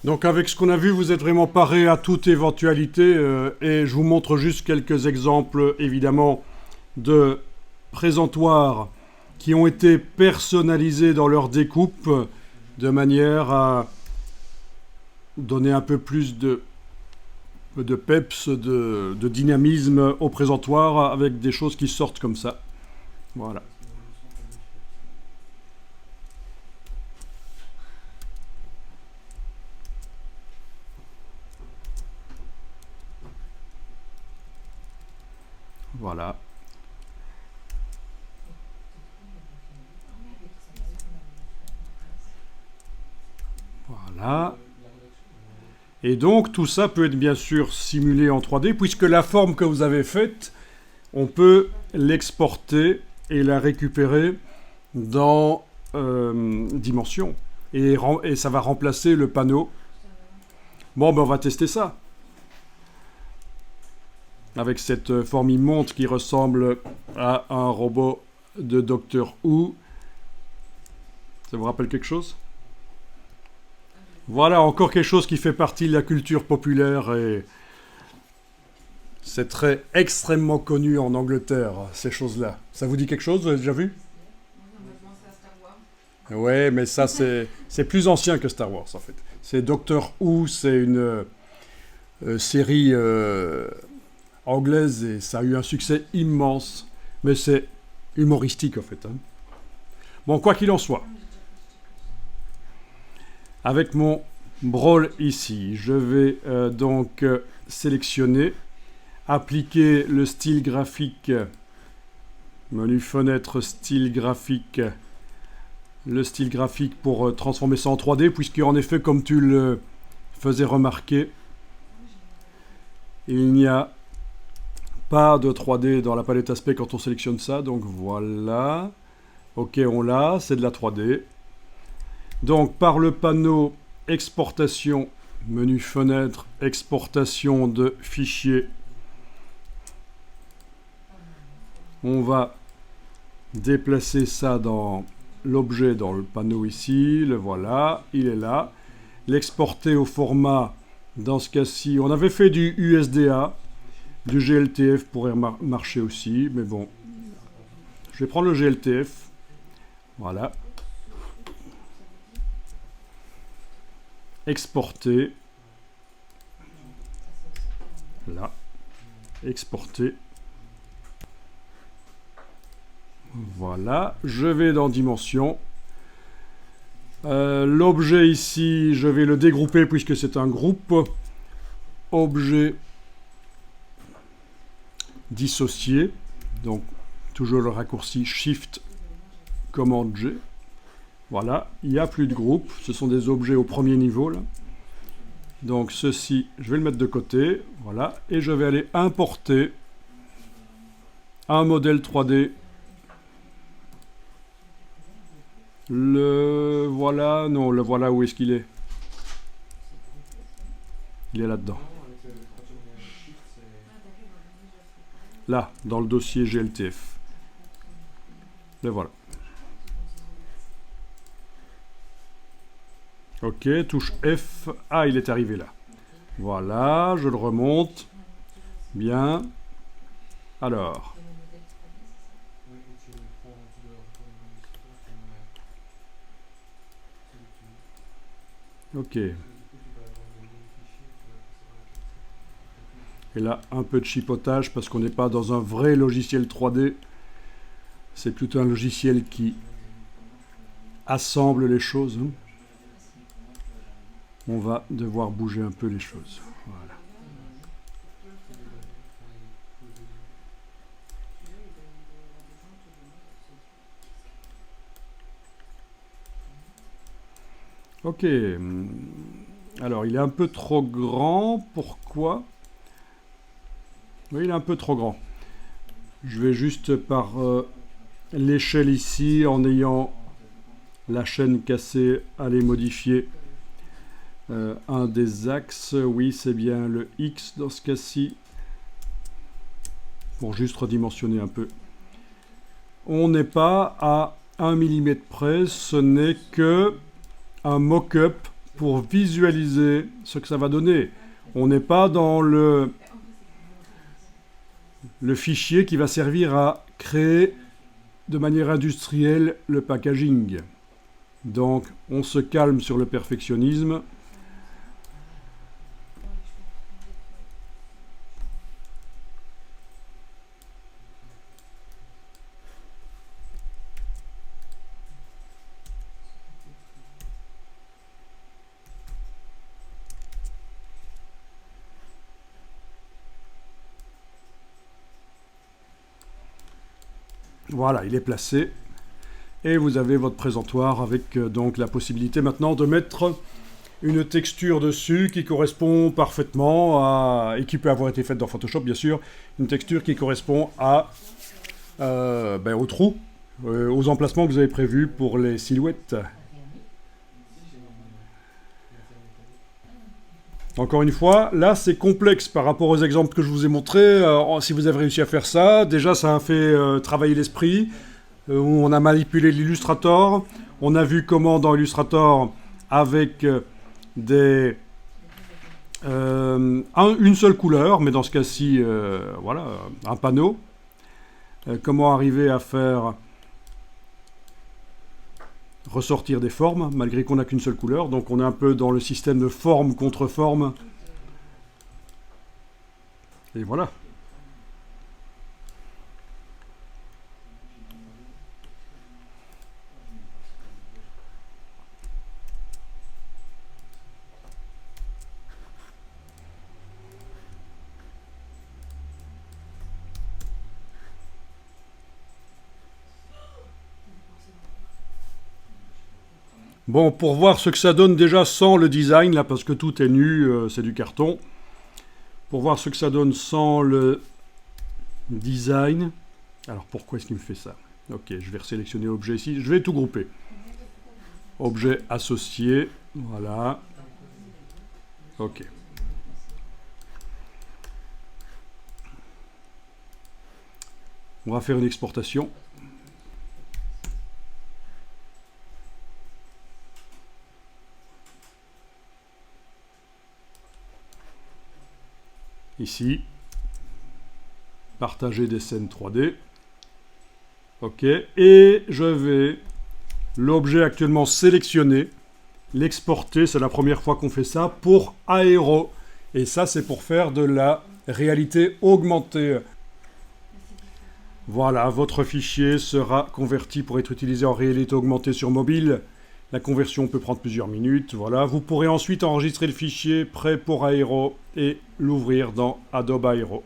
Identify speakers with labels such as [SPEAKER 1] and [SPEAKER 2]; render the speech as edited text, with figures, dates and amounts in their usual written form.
[SPEAKER 1] Donc avec ce qu'on a vu, vous êtes vraiment paré à toute éventualité et je vous montre juste quelques exemples, évidemment, de présentoirs qui ont été personnalisés dans leur découpe de manière à donner un peu plus de peps, de dynamisme au présentoir avec des choses qui sortent comme ça. Voilà. Voilà. Voilà. Et donc tout ça peut être bien sûr simulé en 3D puisque la forme que vous avez faite, on peut l'exporter et la récupérer dans Dimension. Et ça va remplacer le panneau. Bon, ben on va tester ça. Avec cette forme immonde qui ressemble à un robot de Doctor Who. Ça vous rappelle quelque chose ? Voilà, encore quelque chose qui fait partie de la culture populaire et c'est très extrêmement connu en Angleterre, ces choses-là. Ça vous dit quelque chose, vous avez déjà vu ? Ouais, mais ça c'est plus ancien que Star Wars en fait. C'est Doctor Who, c'est une série anglaise et ça a eu un succès immense, mais c'est humoristique en fait. Hein. Bon, quoi qu'il en soit. Avec mon Brawl ici, je vais donc sélectionner, appliquer le style graphique, menu fenêtre, style graphique, le style graphique pour transformer ça en 3D, puisqu'en effet, comme tu le faisais remarquer, il n'y a pas de 3D dans la palette aspect quand on sélectionne ça, donc voilà. Ok, on l'a, c'est de la 3D. Donc par le panneau exportation, menu fenêtre, exportation de fichiers, on va déplacer ça dans l'objet, dans le panneau ici, le voilà, il est là. L'exporter au format, dans ce cas-ci, on avait fait du USDA, du GLTF pourrait marcher aussi, mais bon, je vais prendre le GLTF, voilà. Exporter, là, exporter, voilà, je vais dans Dimension, l'objet ici, je vais le dégrouper puisque c'est un groupe, objet dissocié, donc toujours le raccourci Shift, Command G. Voilà, il n'y a plus de groupe, ce sont des objets au premier niveau là. Donc ceci, je vais le mettre de côté, voilà, et je vais aller importer un modèle 3D. Le voilà, non, le voilà, où est-ce qu'il est ? Il est là-dedans. Là, dans le dossier GLTF. Le voilà. Ok, touche F. Ah, il est arrivé là. Voilà, je le remonte. Bien. Alors. Ok. Et là, un peu de chipotage parce qu'on n'est pas dans un vrai logiciel 3D. C'est plutôt un logiciel qui assemble les choses. On va devoir bouger un peu les choses. Voilà. Ok. Alors, il est un peu trop grand. Pourquoi ? Oui, il est un peu trop grand. Je vais juste par l'échelle ici, en ayant la chaîne cassée, aller modifier un des axes. Oui, c'est bien le X dans ce cas-ci. Pour juste redimensionner un peu. On n'est pas à 1 mm près, ce n'est que un mock-up pour visualiser ce que ça va donner. On n'est pas dans le fichier qui va servir à créer de manière industrielle le packaging. Donc, on se calme sur le perfectionnisme. Voilà, il est placé. Et vous avez votre présentoir avec donc la possibilité maintenant de mettre une texture dessus qui correspond parfaitement à... et qui peut avoir été faite dans Photoshop, bien sûr. Une texture qui correspond à, aux trous, aux emplacements que vous avez prévus pour les silhouettes. Encore une fois, là c'est complexe par rapport aux exemples que je vous ai montrés. Si vous avez réussi à faire ça, déjà ça a fait travailler l'esprit. On a manipulé l'Illustrator. On a vu comment dans Illustrator, avec une seule couleur, mais dans ce cas-ci, voilà, un panneau. Comment arriver à faire ressortir des formes, malgré qu'on n'a qu'une seule couleur. Donc on est un peu dans le système de forme contre forme. Et voilà. Bon, pour voir ce que ça donne déjà sans le design, là, parce que tout est nu, c'est du carton. Pour voir ce que ça donne sans le design. Alors, pourquoi est-ce qu'il me fait ça? Ok, je vais resélectionner objet ici. Je vais tout grouper. Objet associé. Voilà. Ok. On va faire une exportation. Ici, partager des scènes 3D. OK. Et je vais l'objet actuellement sélectionné, l'exporter. C'est la première fois qu'on fait ça pour Aero. Et ça, c'est pour faire de la réalité augmentée. Voilà, votre fichier sera converti pour être utilisé en réalité augmentée sur mobile. La conversion peut prendre plusieurs minutes. Voilà, vous pourrez ensuite enregistrer le fichier prêt pour Aero et l'ouvrir dans Adobe Aero.